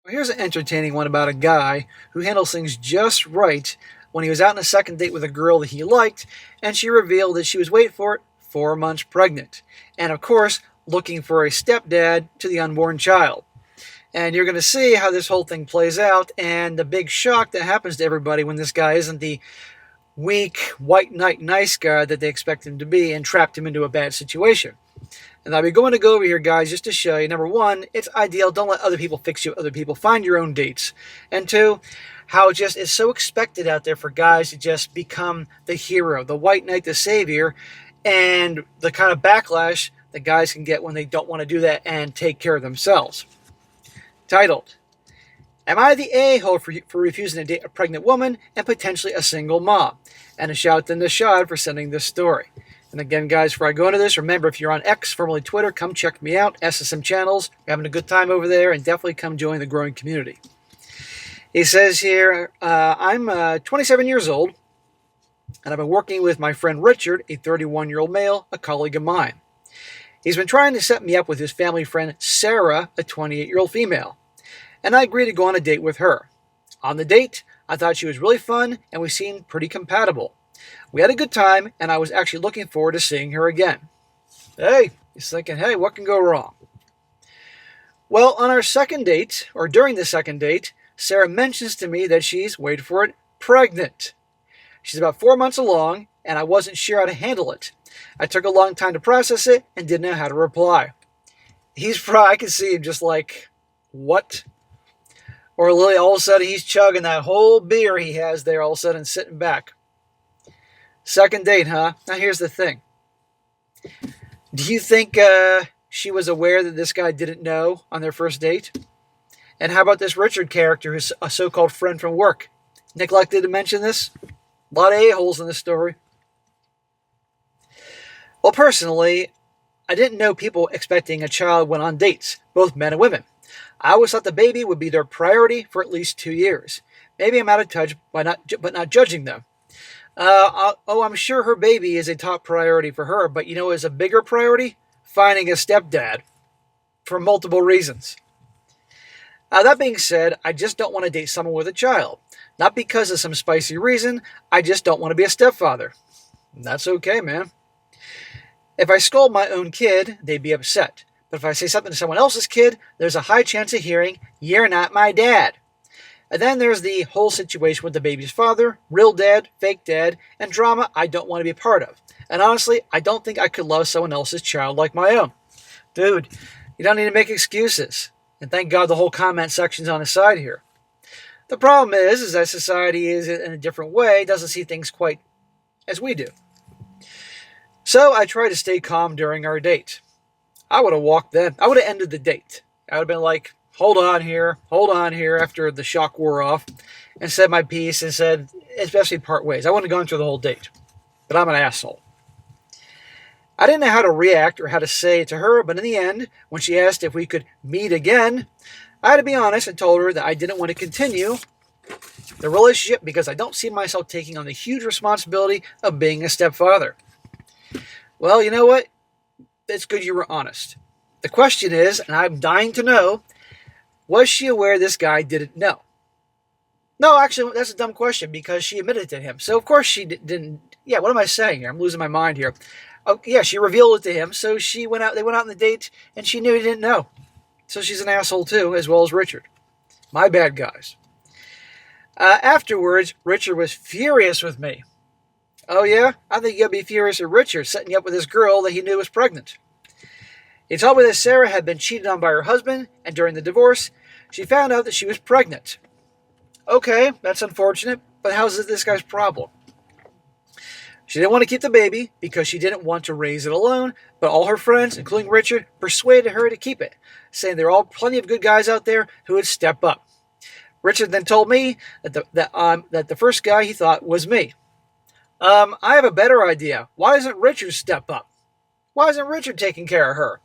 Here's an entertaining one about a guy who handles things just right when he was out on a second date with a girl that he liked, and she revealed that she was, wait for it, 4 months pregnant. And of course, looking for a stepdad to the unborn child. And you're going to see how this whole thing plays out and the big shock that happens to everybody when this guy isn't the weak, white knight nice guy that they expect him to be and trapped him into a bad situation. And I'll be going to go over here, guys, just to show you, number one, it's ideal. Don't let other people fix you with other people. Find your own dates. And two, how it just is so expected out there for guys to just become the hero, the white knight, the savior, and the kind of backlash that guys can get when they don't want to do that and take care of themselves. Titled, Am I the a-hole for refusing to date a pregnant woman and potentially a single mom? And a shout to Nishad for sending this story. And again, guys, before I go into this, remember, if you're on X, formerly Twitter, come check me out, SSM Channels. We're having a good time over there, and definitely come join the growing community. He says here, I'm 27 years old, and I've been working with my friend Richard, a 31-year-old male, a colleague of mine. He's been trying to set me up with his family friend Sarah, a 28-year-old female, and I agreed to go on a date with her. On the date, I thought she was really fun, and we seemed pretty compatible. We had a good time, and I was actually looking forward to seeing her again. Hey, he's thinking, hey, what can go wrong? Well, on our second date, or during the second date, Sarah mentions to me that she's, wait for it, pregnant. She's about 4 months along, and I wasn't sure how to handle it. I took a long time to process it and didn't know how to reply. I can see him just like, what? Or literally all of a sudden he's chugging that whole beer he has there all of a sudden sitting back. Second date, huh? Now here's the thing. Do you think she was aware that this guy didn't know on their first date? And how about this Richard character, who's a so-called friend from work? Neglected to mention this? A lot of a-holes in this story. Well, personally, I didn't know people expecting a child went on dates, both men and women. I always thought the baby would be their priority for at least 2 years. Maybe I'm out of touch but not judging them. I'm sure her baby is a top priority for her, but you know what is a bigger priority? Finding a stepdad. For multiple reasons. That being said, I just don't want to date someone with a child. Not because of some spicy reason, I just don't want to be a stepfather. And that's okay, man. If I scold my own kid, they'd be upset. But if I say something to someone else's kid, there's a high chance of hearing, "You're not my dad." And then there's the whole situation with the baby's father, real dad, fake dad, and drama I don't want to be a part of. And honestly, I don't think I could love someone else's child like my own. Dude, you don't need to make excuses. And thank God the whole comment section's on his side here. The problem is that society is in a different way, doesn't see things quite as we do. So I tried to stay calm during our date. I would have walked then. I would have ended the date. I would have been like, hold on here, after the shock wore off, and said my piece and said, especially part ways. I wouldn't have gone through the whole date. But I'm an asshole. I didn't know how to react or how to say it to her, but in the end, when she asked if we could meet again, I had to be honest and told her that I didn't want to continue the relationship because I don't see myself taking on the huge responsibility of being a stepfather. Well, you know what? It's good you were honest. The question is, and I'm dying to know, was she aware this guy didn't know? No, actually, that's a dumb question because she admitted to him. So, of course, she didn't. Yeah, what am I saying here? I'm losing my mind here. Oh, yeah, she revealed it to him. So they went out on the date, and she knew he didn't know. So she's an asshole, too, as well as Richard. My bad, guys. Afterwards, Richard was furious with me. Oh, yeah? I think you'll be furious at Richard setting you up with this girl that he knew was pregnant. He told me that Sarah had been cheated on by her husband, and during the divorce, she found out that she was pregnant. Okay, that's unfortunate, but how's it this guy's problem? She didn't want to keep the baby because she didn't want to raise it alone, but all her friends, including Richard, persuaded her to keep it, saying there are all plenty of good guys out there who would step up. Richard then told me that the first guy he thought was me. I have a better idea. Why doesn't Richard step up? Why isn't Richard taking care of her?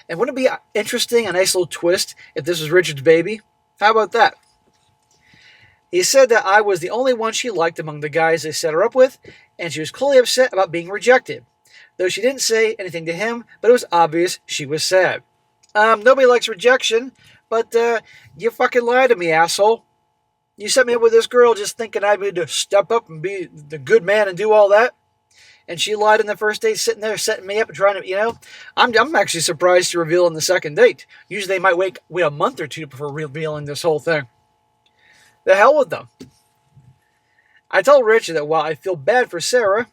And wouldn't it be interesting, a nice little twist, if this was Richard's baby? How about that? He said that I was the only one she liked among the guys they set her up with, and she was clearly upset about being rejected. Though she didn't say anything to him, but it was obvious she was sad. Nobody likes rejection, But you fucking lied to me, asshole. You set me up with this girl just thinking I'd be to step up and be the good man and do all that. And she lied on the first date, sitting there setting me up and trying to, I'm actually surprised to reveal on the second date. Usually they might wait a month or two before revealing this whole thing. The hell with them. I told Richard that while I feel bad for Sarah,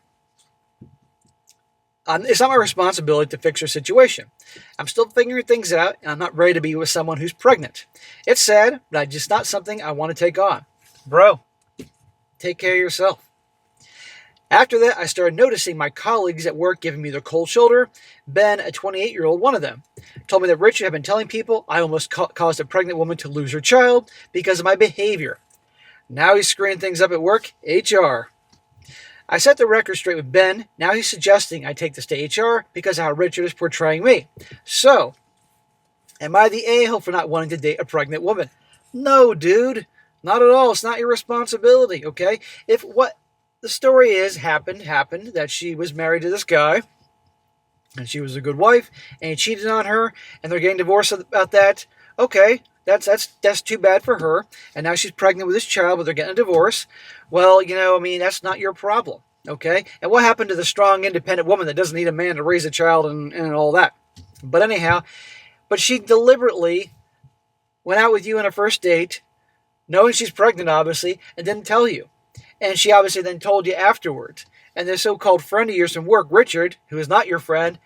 it's not my responsibility to fix her situation. I'm still figuring things out, and I'm not ready to be with someone who's pregnant. It's sad, but it's just not something I want to take on. Bro, take care of yourself. After that, I started noticing my colleagues at work giving me the cold shoulder. Ben, a 28-year-old, one of them, told me that Richard had been telling people I almost caused a pregnant woman to lose her child because of my behavior. Now he's screwing things up at work, HR. I set the record straight with Ben. Now he's suggesting I take this to HR because of how Richard is portraying me. So, am I the a-hole for not wanting to date a pregnant woman? No, dude. Not at all. It's not your responsibility, okay? If what the story is happened, that she was married to this guy, and she was a good wife, and he cheated on her, and they're getting divorced about that, okay, that's too bad for her, and now she's pregnant with this child, but they're getting a divorce. Well, that's not your problem, okay? And what happened to the strong, independent woman that doesn't need a man to raise a child and all that? But anyhow, she deliberately went out with you on a first date, knowing she's pregnant, obviously, and didn't tell you. And she obviously then told you afterwards. And the so-called friend of yours from work, Richard, who is not your friend,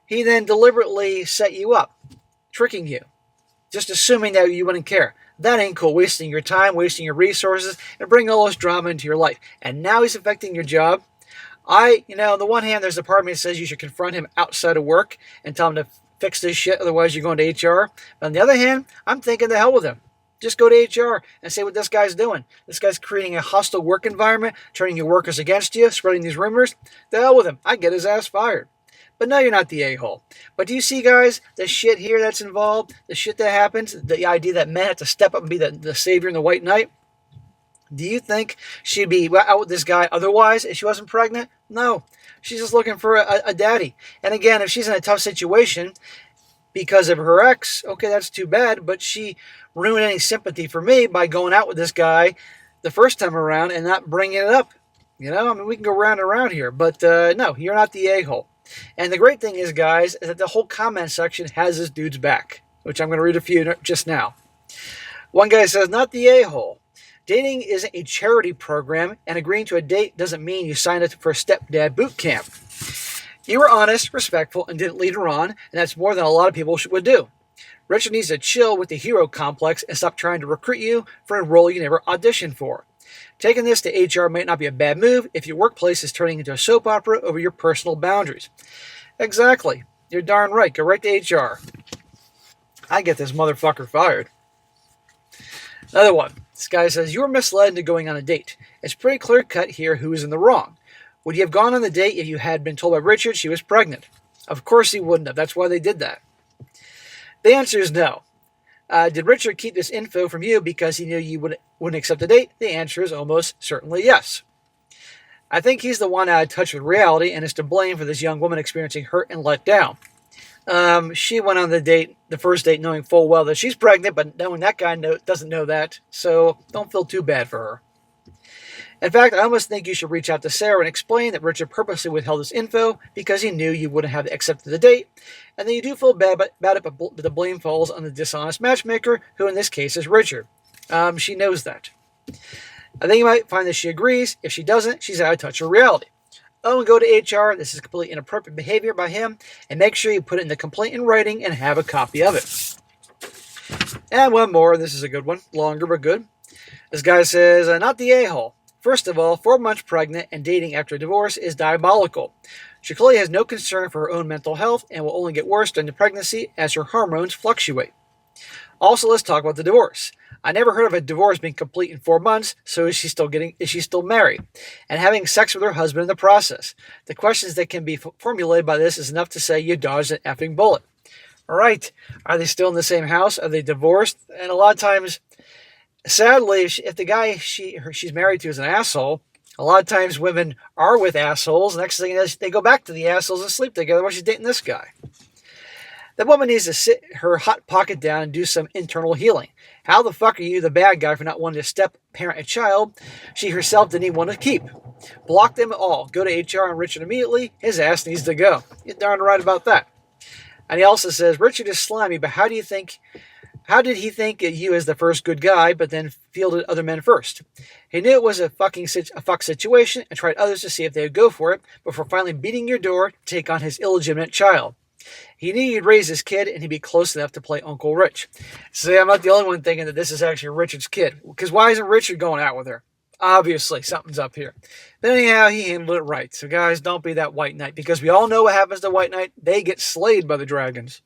he then deliberately set you up, tricking you, just assuming that you wouldn't care. That ain't cool, wasting your time, wasting your resources, and bringing all this drama into your life. And now he's affecting your job. On the one hand, there's a part of me that says you should confront him outside of work and tell him to fix this shit, otherwise you're going to HR. But on the other hand, I'm thinking the hell with him. Just go to HR and say what this guy's doing. This guy's creating a hostile work environment, turning your workers against you, spreading these rumors. The hell with him. I get his ass fired. But no, you're not the a-hole. But do you see, guys, the shit here that's involved, the shit that happens, the idea that men have to step up and be the savior and the white knight? Do you think she'd be out with this guy otherwise if she wasn't pregnant? No. She's just looking for a daddy. And again, if she's in a tough situation because of her ex, okay, that's too bad, but she ruined any sympathy for me by going out with this guy the first time around and not bringing it up. We can go round and around here, but no, you're not the a-hole. And the great thing is, guys, is that the whole comment section has this dude's back, which I'm going to read a few just now. One guy says, not the a-hole. Dating is a charity program, and agreeing to a date doesn't mean you signed up for a stepdad boot camp. You were honest, respectful, and didn't lead her on, and that's more than a lot of people would do. Richard needs to chill with the hero complex and stop trying to recruit you for a role you never auditioned for. Taking this to HR might not be a bad move if your workplace is turning into a soap opera over your personal boundaries. Exactly. You're darn right. Go right to HR. I get this motherfucker fired. Another one. This guy says, you were misled into going on a date. It's pretty clear cut here who is in the wrong. Would you have gone on the date if you had been told by Richard she was pregnant? Of course he wouldn't have. That's why they did that. The answer is no. Did Richard keep this info from you because he knew you wouldn't accept the date? The answer is almost certainly yes. I think he's the one out of touch with reality and is to blame for this young woman experiencing hurt and let down. She went on the first date, knowing full well that she's pregnant, but knowing that guy doesn't know that, so don't feel too bad for her. In fact, I almost think you should reach out to Sarah and explain that Richard purposely withheld this info because he knew you wouldn't have accepted the date, and that you do feel bad about it, but the blame falls on the dishonest matchmaker, who in this case is Richard. She knows that. I think you might find that she agrees. If she doesn't, she's out of touch with reality. Oh, and go to HR. This is completely inappropriate behavior by him, and make sure you put it in the complaint in writing and have a copy of it. And one more. This is a good one. Longer, but good. This guy says, not the a-hole. First of all, 4 months pregnant and dating after a divorce is diabolical. She clearly has no concern for her own mental health and will only get worse during the pregnancy as her hormones fluctuate. Also, let's talk about the divorce. I never heard of a divorce being complete in 4 months, so is she still married? And having sex with her husband in the process. The questions that can be formulated by this is enough to say you dodged an effing bullet. All right, are they still in the same house? Are they divorced? And a lot of times, sadly, if the guy she's married to is an asshole, a lot of times women are with assholes. Next thing is they go back to the assholes and sleep together while she's dating this guy. The woman needs to sit her hot pocket down and do some internal healing. How the fuck are you the bad guy for not wanting to step parent a child she herself didn't even want to keep? Block them all. Go to HR on Richard immediately. His ass needs to go. You're darn right about that. And he also says, Richard is slimy, but how did he think you as the first good guy, but then fielded other men first? He knew it was a fuck situation and tried others to see if they would go for it before finally beating your door to take on his illegitimate child. He knew you'd raise his kid and he'd be close enough to play Uncle Rich. So I'm not the only one thinking that this is actually Richard's kid. Because why isn't Richard going out with her? Obviously, something's up here. But anyhow, he handled it right. So guys, don't be that White Knight. Because we all know what happens to White Knight. They get slayed by the dragons.